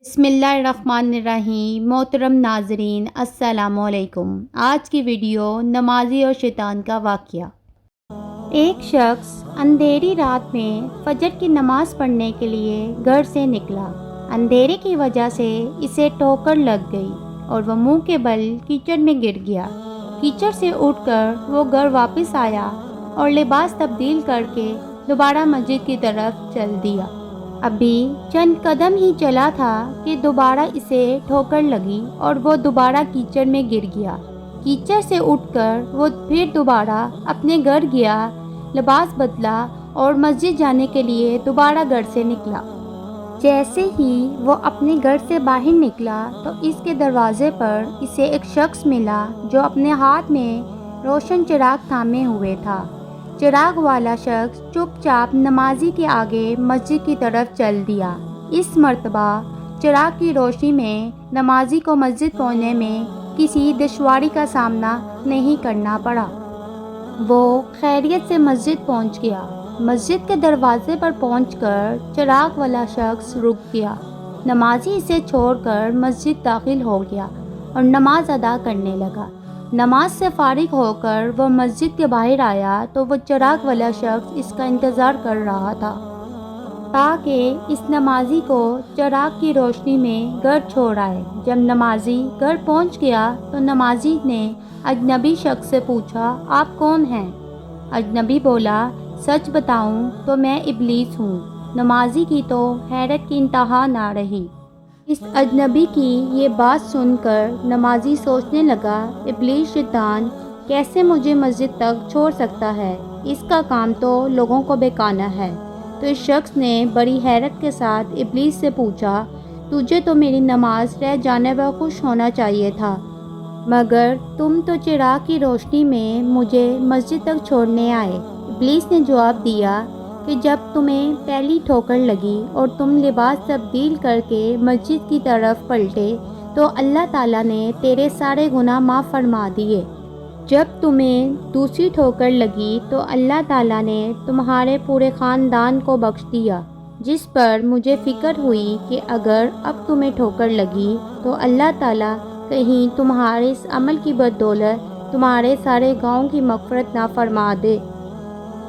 بسم اللہ الرحمن الرحیم۔ محترم ناظرین السلام علیکم۔ آج کی ویڈیو نمازی اور شیطان کا واقعہ۔ ایک شخص اندھیری رات میں فجر کی نماز پڑھنے کے لیے گھر سے نکلا۔ اندھیرے کی وجہ سے اسے ٹھوکر لگ گئی اور وہ منہ کے بل کیچڑ میں گر گیا۔ کیچڑ سے اٹھ کر وہ گھر واپس آیا اور لباس تبدیل کر کے دوبارہ مسجد کی طرف چل دیا۔ ابھی چند قدم ہی چلا تھا کہ دوبارہ اسے ٹھوکر لگی اور وہ دوبارہ کیچڑ میں گر گیا۔ کیچڑ سے اٹھ کر وہ پھر دوبارہ اپنے گھر گیا، لباس بدلا اور مسجد جانے کے لیے دوبارہ گھر سے نکلا۔ جیسے ہی وہ اپنے گھر سے باہر نکلا تو اس کے دروازے پر اسے ایک شخص ملا جو اپنے ہاتھ میں روشن چراغ تھامے ہوئے تھا۔ چراغ والا شخص چپ چاپ نمازی کے آگے مسجد کی طرف چل دیا۔ اس مرتبہ چراغ کی روشنی میں نمازی کو مسجد پہنچنے میں کسی دشواری کا سامنا نہیں کرنا پڑا۔ وہ خیریت سے مسجد پہنچ گیا۔ مسجد کے دروازے پر پہنچ کر چراغ والا شخص رک گیا۔ نمازی اسے چھوڑ کر مسجد داخل ہو گیا اور نماز ادا کرنے لگا۔ نماز سے فارغ ہو کر وہ مسجد کے باہر آیا تو وہ چراغ والا شخص اس کا انتظار کر رہا تھا تاکہ اس نمازی کو چراغ کی روشنی میں گھر چھوڑ آئے۔ جب نمازی گھر پہنچ گیا تو نمازی نے اجنبی شخص سے پوچھا، آپ کون ہیں؟ اجنبی بولا، سچ بتاؤں تو میں ابلیس ہوں۔ نمازی کی تو حیرت کی انتہا نہ رہی۔ اس اجنبی کی یہ بات سن کر نمازی سوچنے لگا، ابلیس شیطان کیسے مجھے مسجد تک چھوڑ سکتا ہے؟ اس کا کام تو لوگوں کو بہکانا ہے۔ تو اس شخص نے بڑی حیرت کے ساتھ ابلیس سے پوچھا، تجھے تو میری نماز رہ جانے پر خوش ہونا چاہیے تھا، مگر تم تو چراغ کی روشنی میں مجھے مسجد تک چھوڑنے آئے۔ ابلیس نے جواب دیا کہ جب تمہیں پہلی ٹھوکر لگی اور تم لباس تبدیل کر کے مسجد کی طرف پلٹے تو اللہ تعالیٰ نے تیرے سارے گناہ معاف فرما دیے۔ جب تمہیں دوسری ٹھوکر لگی تو اللہ تعالیٰ نے تمہارے پورے خاندان کو بخش دیا، جس پر مجھے فکر ہوئی کہ اگر اب تمہیں ٹھوکر لگی تو اللہ تعالیٰ کہیں تمہارے اس عمل کی بدولت تمہارے سارے گاؤں کی مغفرت نہ فرما دے۔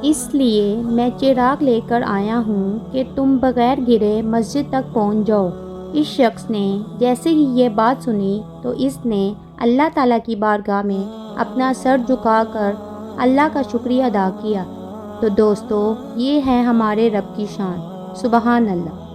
اس لیے میں چراغ لے کر آیا ہوں کہ تم بغیر گرے مسجد تک پہنچ جاؤ۔ اس شخص نے جیسے ہی یہ بات سنی تو اس نے اللہ تعالیٰ کی بارگاہ میں اپنا سر جھکا کر اللہ کا شکریہ ادا کیا۔ تو دوستو، یہ ہے ہمارے رب کی شان۔ سبحان اللہ۔